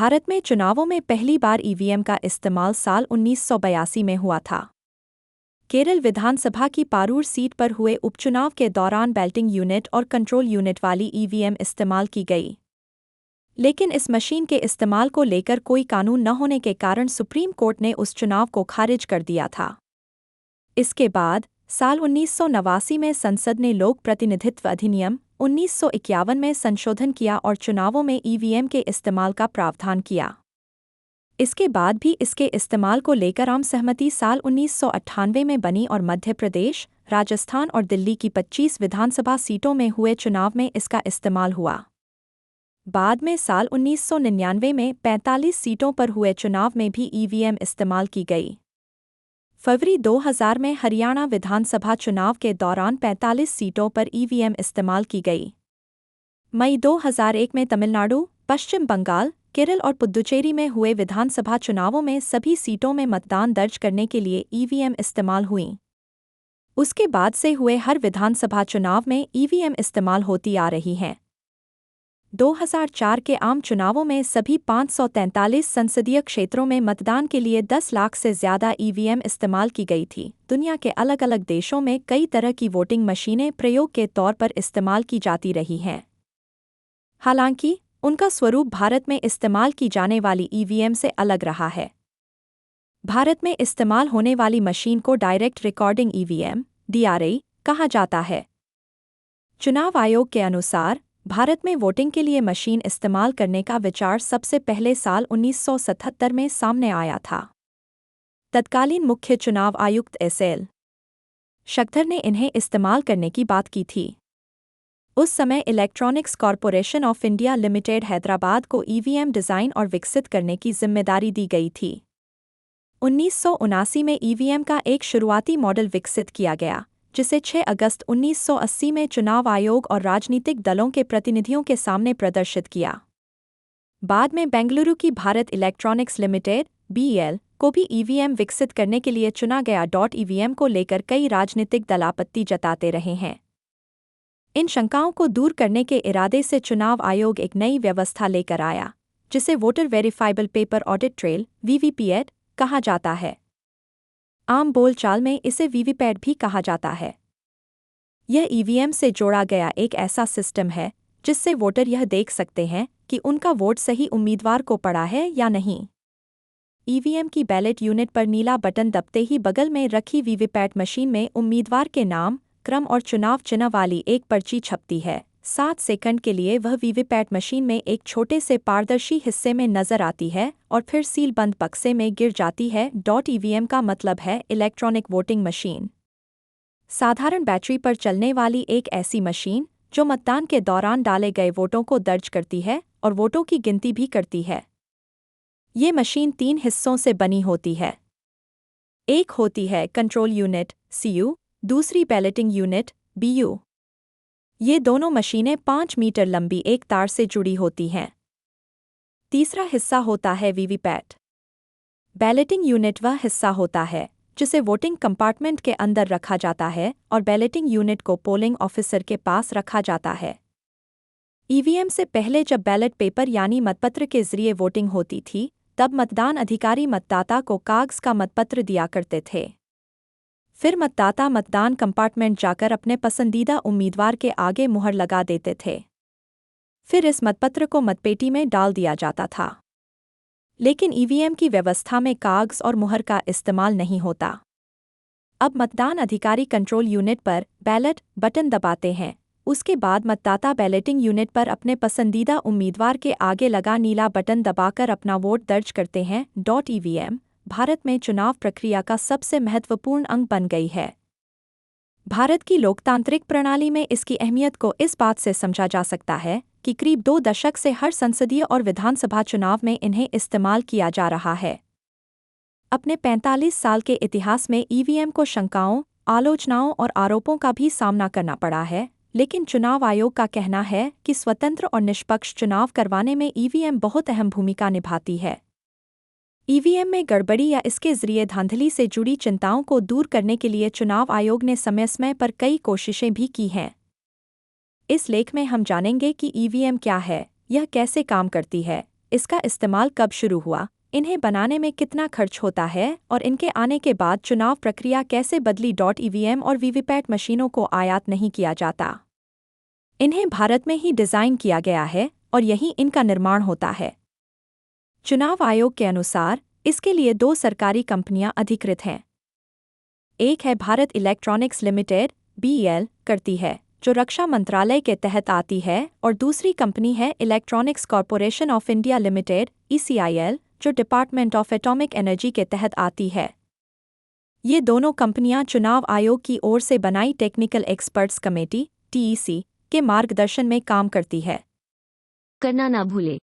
भारत में चुनावों में पहली बार ईवीएम का इस्तेमाल साल 1982 में हुआ था। केरल विधानसभा की पारूर सीट पर हुए उपचुनाव के दौरान बैलेटिंग यूनिट और कंट्रोल यूनिट वाली ईवीएम इस्तेमाल की गई। लेकिन इस मशीन के इस्तेमाल को लेकर कोई कानून न होने के कारण सुप्रीम कोर्ट ने उस चुनाव को खारिज कर दिया था। इसके बाद साल 1989 में संसद ने लोक प्रतिनिधित्व अधिनियम 1951 में संशोधन किया और चुनावों में ईवीएम के इस्तेमाल का प्रावधान किया। इसके बाद भी इसके इस्तेमाल को लेकर आम सहमति साल 1998 में बनी और मध्य प्रदेश, राजस्थान और दिल्ली की 25 विधानसभा सीटों में हुए चुनाव में इसका इस्तेमाल हुआ। बाद में साल 1999 में 45 सीटों पर हुए चुनाव में भी ईवीएम इस्तेमाल की गई। फरवरी 2000 में हरियाणा विधानसभा चुनाव के दौरान 45 सीटों पर ईवीएम इस्तेमाल की गई। मई 2001 में तमिलनाडु, पश्चिम बंगाल, केरल और पुदुचेरी में हुए विधानसभा चुनावों में सभी सीटों में मतदान दर्ज करने के लिए ईवीएम इस्तेमाल हुई। उसके बाद से हुए हर विधानसभा चुनाव में ईवीएम इस्तेमाल होती आ रही हैं। 2004 के आम चुनावों में सभी 543 संसदीय क्षेत्रों में मतदान के लिए 10 लाख से ज़्यादा ईवीएम इस्तेमाल की गई थी। दुनिया के अलग अलग देशों में कई तरह की वोटिंग मशीनें प्रयोग के तौर पर इस्तेमाल की जाती रही हैं। हालांकि उनका स्वरूप भारत में इस्तेमाल की जाने वाली ईवीएम से अलग रहा है। भारत में इस्तेमाल होने वाली मशीन को डायरेक्ट रिकॉर्डिंग ईवीएम (डीआरआई) कहा जाता है। चुनाव आयोग के अनुसार भारत में वोटिंग के लिए मशीन इस्तेमाल करने का विचार सबसे पहले साल 1977 में सामने आया था। तत्कालीन मुख्य चुनाव आयुक्त एस.एल. शक्कर ने इन्हें इस्तेमाल करने की बात की थी। उस समय electronics corporation of India limited Hyderabad को ईवीएम डिज़ाइन और विकसित करने की जिम्मेदारी दी गई थी। 1979 में ईवीएम का एक शुरुआती मॉडल विकसित किया गया, जिसे 6 अगस्त 1980 में चुनाव आयोग और राजनीतिक दलों के प्रतिनिधियों के सामने प्रदर्शित किया। बाद में बेंगलुरु की भारत इलेक्ट्रॉनिक्स लिमिटेड (बीईएल) को भी ईवीएम विकसित करने के लिए चुना गया। ईवीएम को लेकर कई राजनीतिक दल आपत्ति जताते रहे हैं। इन शंकाओं को दूर करने के इरादे से चुनाव आयोग एक नई व्यवस्था लेकर आया, जिसे voter verifiable paper audit trail (VVPAT) कहा जाता है। आम बोलचाल में इसे वीवीपैट भी कहा जाता है। यह ईवीएम से जोड़ा गया एक ऐसा सिस्टम है जिससे वोटर यह देख सकते हैं कि उनका वोट सही उम्मीदवार को पड़ा है या नहीं। ईवीएम की बैलेट यूनिट पर नीला बटन दबते ही बगल में रखी वीवीपैट मशीन में उम्मीदवार के नाम, क्रम और चुनाव चिन्ह वाली एक पर्ची छपती है। 7 सेकंड के लिए वह वीवीपैट मशीन में एक छोटे से पारदर्शी हिस्से में नजर आती है और फिर सीलबंद बक्से में गिर जाती है। ईवीएम का मतलब है इलेक्ट्रॉनिक वोटिंग मशीन। साधारण बैटरी पर चलने वाली एक ऐसी मशीन जो मतदान के दौरान डाले गए वोटों को दर्ज करती है और वोटों की गिनती भी करती है। ये मशीन 3 हिस्सों से बनी होती है। एक होती है कंट्रोल यूनिट (सीयू), दूसरी बैलेटिंग यूनिट (बीयू). ये दोनों मशीनें 5 मीटर लंबी एक तार से जुड़ी होती हैं। तीसरा हिस्सा होता है वीवीपैट। बैलेटिंग यूनिट वह हिस्सा होता है जिसे वोटिंग कंपार्टमेंट के अंदर रखा जाता है और बैलेटिंग यूनिट को पोलिंग ऑफिसर के पास रखा जाता है। ईवीएम से पहले जब बैलेट पेपर यानी मतपत्र के जरिए वोटिंग होती थी, तब मतदान अधिकारी मतदाता को कागज का मतपत्र दिया करते थे। फिर मतदाता मतदान कंपार्टमेंट जाकर अपने पसंदीदा उम्मीदवार के आगे मुहर लगा देते थे। फिर इस मतपत्र को मतपेटी में डाल दिया जाता था। लेकिन ईवीएम की व्यवस्था में कागज और मुहर का इस्तेमाल नहीं होता। अब मतदान अधिकारी कंट्रोल यूनिट पर बैलेट बटन दबाते हैं। उसके बाद मतदाता बैलेटिंग यूनिट पर अपने पसंदीदा उम्मीदवार के आगे लगा नीला बटन दबाकर अपना वोट दर्ज करते हैं। ईवीएम भारत में चुनाव प्रक्रिया का सबसे महत्वपूर्ण अंग बन गई है। भारत की लोकतांत्रिक प्रणाली में इसकी अहमियत को इस बात से समझा जा सकता है कि करीब 2 दशक से हर संसदीय और विधानसभा चुनाव में इन्हें इस्तेमाल किया जा रहा है। अपने 45 साल के इतिहास में ईवीएम को शंकाओं, आलोचनाओं और आरोपों का भी सामना करना पड़ा है, लेकिन चुनाव आयोग का कहना है कि स्वतंत्र और निष्पक्ष चुनाव करवाने में ईवीएम बहुत अहम भूमिका निभाती है। ईवीएम में गड़बड़ी या इसके जरिए धांधली से जुड़ी चिंताओं को दूर करने के लिए चुनाव आयोग ने समय समय पर कई कोशिशें भी की हैं। इस लेख में हम जानेंगे कि ईवीएम क्या है, यह कैसे काम करती है, इसका इस्तेमाल कब शुरू हुआ, इन्हें बनाने में कितना खर्च होता है और इनके आने के बाद चुनाव प्रक्रिया कैसे बदली। ईवीएम और वीवीपैट मशीनों को आयात नहीं किया जाता। इन्हें भारत में ही डिज़ाइन किया गया है और यहीं इनका निर्माण होता है। चुनाव आयोग के अनुसार इसके लिए 2 सरकारी कंपनियां अधिकृत हैं। एक है भारत इलेक्ट्रॉनिक्स लिमिटेड (BEL) करती है, जो रक्षा मंत्रालय के तहत आती है, और दूसरी कंपनी है electronics corporation of India limited (ECIL), जो डिपार्टमेंट ऑफ एटॉमिक एनर्जी के तहत आती है। ये दोनों कंपनियां चुनाव आयोग की ओर से बनाई टेक्निकल एक्सपर्ट्स कमेटी (TEC) के मार्गदर्शन में काम करती है। करना ना भूले।